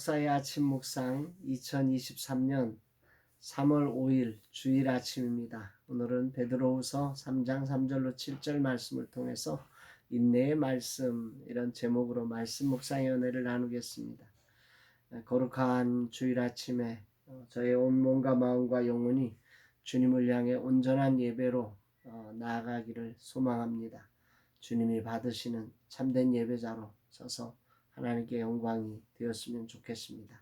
목사의 아침 묵상 2023년 3월 5일 주일 아침입니다. 오늘은 베드로후서 3장 3절로 7절 말씀을 통해서 인내의 말씀 이런 제목으로 말씀 묵상의 은혜를 나누겠습니다. 거룩한 주일 아침에 저의 온 몸과 마음과 영혼이 주님을 향해 온전한 예배로 나아가기를 소망합니다. 주님이 받으시는 참된 예배자로 서서 하나님께 영광이 되었으면 좋겠습니다.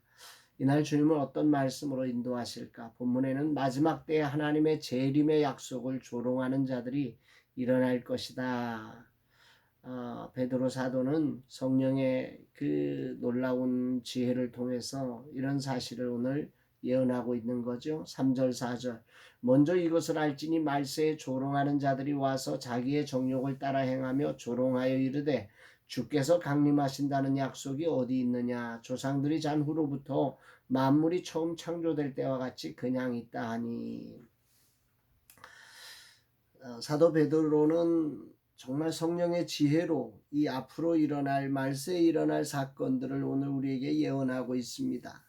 이날 주님은 어떤 말씀으로 인도하실까? 본문에는 마지막 때에 하나님의 재림의 약속을 조롱하는 자들이 일어날 것이다. 베드로 사도는 성령의 그 놀라운 지혜를 통해서 이런 사실을 오늘 예언하고 있는 거죠. 3절 4절 먼저 이것을 알지니 말세에 조롱하는 자들이 와서 자기의 정욕을 따라 행하며 조롱하여 이르되 주께서 강림하신다는 약속이 어디 있느냐. 조상들이 잔 후로부터 만물이 처음 창조될 때와 같이 그냥 있다 하니. 사도 베드로는 정말 성령의 지혜로 이 앞으로 일어날 말세에 일어날 사건들을 오늘 우리에게 예언하고 있습니다.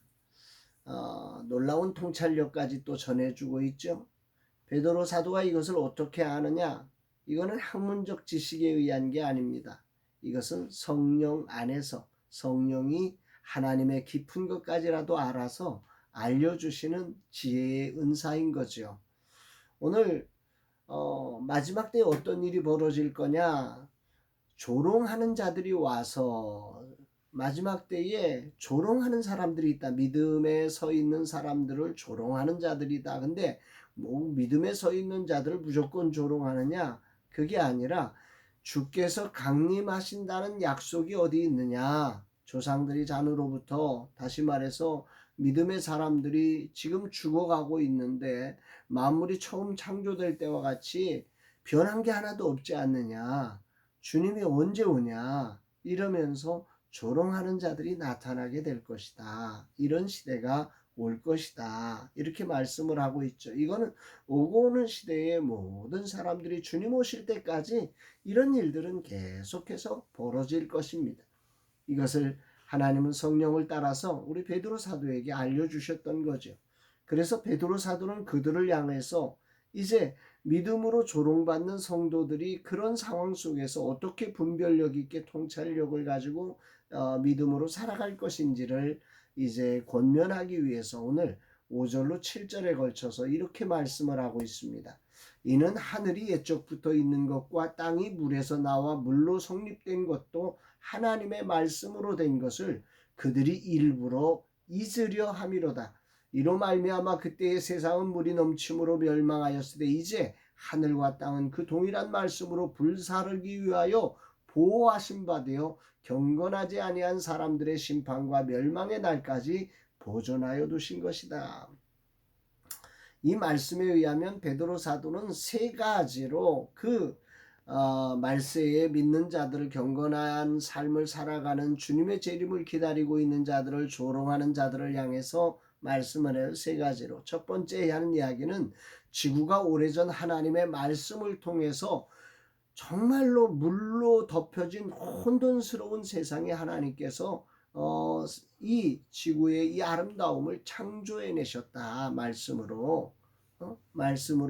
놀라운 통찰력까지 또 전해주고 있죠. 베드로 사도가 이것을 어떻게 아느냐? 이거는 학문적 지식에 의한 게 아닙니다. 이것은 성령 안에서 성령이 하나님의 깊은 것까지라도 알아서 알려주시는 지혜의 은사인 거죠. 오늘 마지막 때에 어떤 일이 벌어질 거냐? 조롱하는 자들이 와서 마지막 때에 조롱하는 사람들이 있다. 믿음에 서 있는 사람들을 조롱하는 자들이다. 근데 뭐 믿음에 서 있는 자들을 무조건 조롱하느냐? 그게 아니라 주께서 강림하신다는 약속이 어디 있느냐? 조상들이 잔으로부터 다시 말해서 믿음의 사람들이 지금 죽어가고 있는데 만물이 처음 창조될 때와 같이 변한 게 하나도 없지 않느냐? 주님이 언제 오냐? 이러면서 조롱하는 자들이 나타나게 될 것이다. 이런 시대가 올 것이다. 이렇게 말씀을 하고 있죠. 이거는 오고 오는 시대의 모든 사람들이 주님 오실 때까지 이런 일들은 계속해서 벌어질 것입니다. 이것을 하나님은 성령을 따라서 우리 베드로 사도에게 알려주셨던 거죠. 그래서 베드로 사도는 그들을 향해서 이제 믿음으로 조롱받는 성도들이 그런 상황 속에서 어떻게 분별력 있게 통찰력을 가지고 믿음으로 살아갈 것인지를 이제 권면하기 위해서 오늘 5절로 7절에 걸쳐서 이렇게 말씀을 하고 있습니다. 이는 하늘이 옛적부터 있는 것과 땅이 물에서 나와 물로 성립된 것도 하나님의 말씀으로 된 것을 그들이 일부러 잊으려 함이로다. 이로 말미암아 그때의 세상은 물이 넘침으로 멸망하였으되 이제 하늘과 땅은 그 동일한 말씀으로 불사르기 위하여 보호하신 바 되어 경건하지 아니한 사람들의 심판과 멸망의 날까지 보존하여 두신 것이다. 이 말씀에 의하면 베드로 사도는 세 가지로 말세에 믿는 자들을 경건한 삶을 살아가는 주님의 재림을 기다리고 있는 자들을 조롱하는 자들을 향해서 말씀을 해요. 세 가지로. 첫 번째 하는 이야기는 지구가 오래전 하나님의 말씀을 통해서 정말로 물로 덮여진 혼돈스러운 세상에 하나님께서 이 지구의 이 아름다움을 창조해내셨다. 말씀으로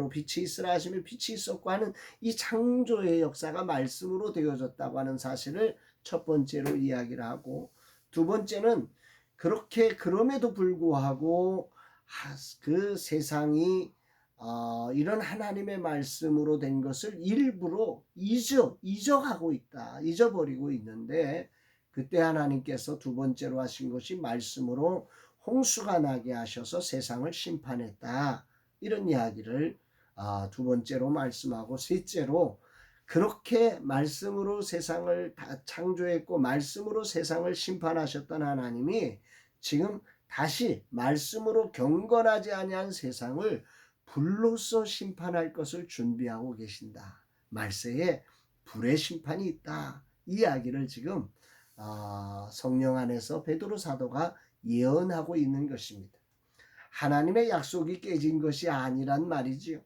빛이 있으라 하시며 빛이 있었고 하는 이 창조의 역사가 말씀으로 되어졌다고 하는 사실을 첫 번째로 이야기를 하고, 두 번째는 그렇게 그럼에도 불구하고 그 세상이 이런 하나님의 말씀으로 된 것을 일부러 잊어가고 있다. 잊어버리고 있는데 그때 하나님께서 두 번째로 하신 것이 말씀으로 홍수가 나게 하셔서 세상을 심판했다. 이런 이야기를 두 번째로 말씀하고, 셋째로 그렇게 말씀으로 세상을 다 창조했고 말씀으로 세상을 심판하셨던 하나님이 지금 다시 말씀으로 경건하지 아니한 세상을 불로써 심판할 것을 준비하고 계신다. 말세에 불의 심판이 있다. 이 이야기를 지금 성령 안에서 베드로 사도가 예언하고 있는 것입니다. 하나님의 약속이 깨진 것이 아니란 말이지요.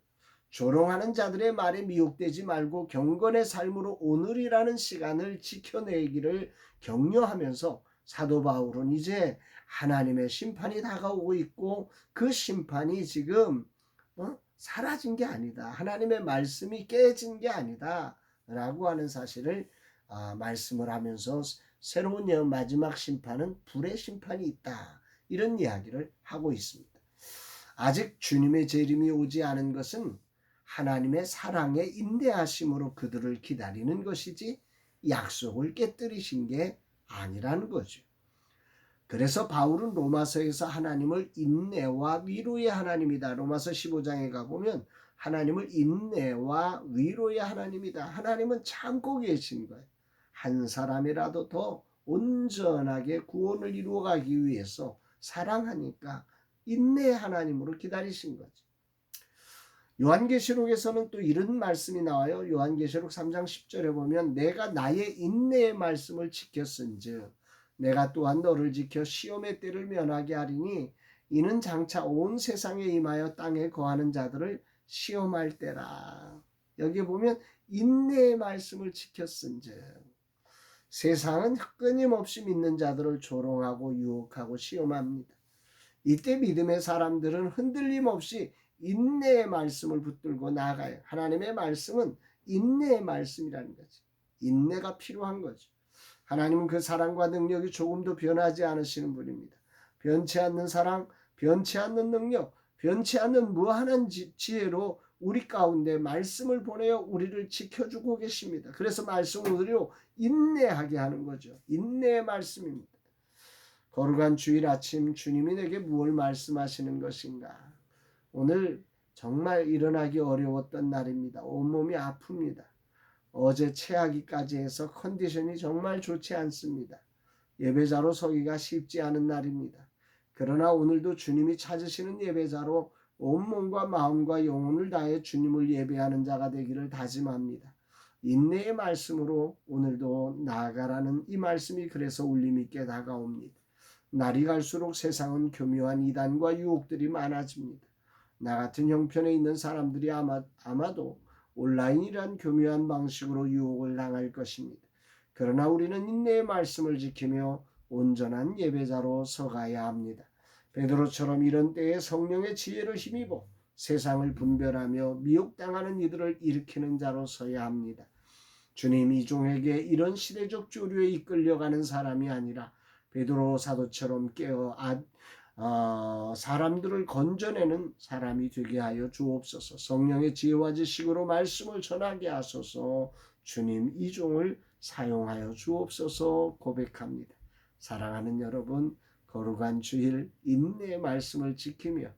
조롱하는 자들의 말에 미혹되지 말고 경건의 삶으로 오늘이라는 시간을 지켜내기를 격려하면서 사도 바울은 이제 하나님의 심판이 다가오고 있고 그 심판이 지금 사라진 게 아니다. 하나님의 말씀이 깨진 게 아니다. 라고 하는 사실을 말씀을 하면서 새로운 마지막 심판은 불의 심판이 있다. 이런 이야기를 하고 있습니다. 아직 주님의 재림이 오지 않은 것은 하나님의 사랑의 인내하심으로 그들을 기다리는 것이지 약속을 깨뜨리신 게 아니라는 거죠. 그래서 바울은 로마서에서 하나님을 인내와 위로의 하나님이다. 로마서 15장에 가보면 하나님을 인내와 위로의 하나님이다. 하나님은 참고 계신 거예요. 한 사람이라도 더 온전하게 구원을 이루어가기 위해서 사랑하니까 인내의 하나님으로 기다리신 거죠. 요한계시록에서는 또 이런 말씀이 나와요. 요한계시록 3장 10절에 보면 내가 나의 인내의 말씀을 지켰은즉 내가 또한 너를 지켜 시험의 때를 면하게 하리니 이는 장차 온 세상에 임하여 땅에 거하는 자들을 시험할 때라. 여기 보면 인내의 말씀을 지켰은즉 세상은 끊임없이 믿는 자들을 조롱하고 유혹하고 시험합니다. 이때 믿음의 사람들은 흔들림 없이 인내의 말씀을 붙들고 나아가요. 하나님의 말씀은 인내의 말씀이라는 거지. 인내가 필요한 거죠. 하나님은 그 사랑과 능력이 조금도 변하지 않으시는 분입니다. 변치 않는 사랑, 변치 않는 능력, 변치 않는 무한한 지혜로 우리 가운데 말씀을 보내어 우리를 지켜주고 계십니다. 그래서 말씀을 우리로 인내하게 하는 거죠. 인내의 말씀입니다. 거룩한 주일 아침 주님이 내게 무엇을 말씀하시는 것인가? 오늘 정말 일어나기 어려웠던 날입니다. 온몸이 아픕니다. 어제 체하기까지 해서 컨디션이 정말 좋지 않습니다. 예배자로 서기가 쉽지 않은 날입니다. 그러나 오늘도 주님이 찾으시는 예배자로 온몸과 마음과 영혼을 다해 주님을 예배하는 자가 되기를 다짐합니다. 인내의 말씀으로 오늘도 나아가라는 이 말씀이 그래서 울림 있게 다가옵니다. 날이 갈수록 세상은 교묘한 이단과 유혹들이 많아집니다. 나 같은 형편에 있는 사람들이 아마도 온라인이란 교묘한 방식으로 유혹을 당할 것입니다. 그러나 우리는 인내의 말씀을 지키며 온전한 예배자로 서가야 합니다. 베드로처럼 이런 때에 성령의 지혜를 힘입어 세상을 분별하며 미혹당하는 이들을 일으키는 자로 서야 합니다. 주님 이 종에게 이런 시대적 조류에 이끌려가는 사람이 아니라 베드로 사도처럼 깨어 사람들을 건져내는 사람이 되게 하여 주옵소서. 성령의 지혜와 지식으로 말씀을 전하게 하소서. 주님 이 종을 사용하여 주옵소서 고백합니다. 사랑하는 여러분, 거룩한 주일 인내의 말씀을 지키며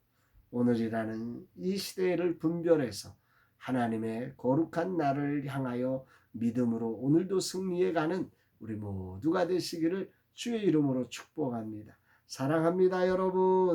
오늘이라는 이 시대를 분별해서 하나님의 거룩한 날을 향하여 믿음으로 오늘도 승리해 가는 우리 모두가 되시기를 주의 이름으로 축복합니다. 사랑합니다, 여러분.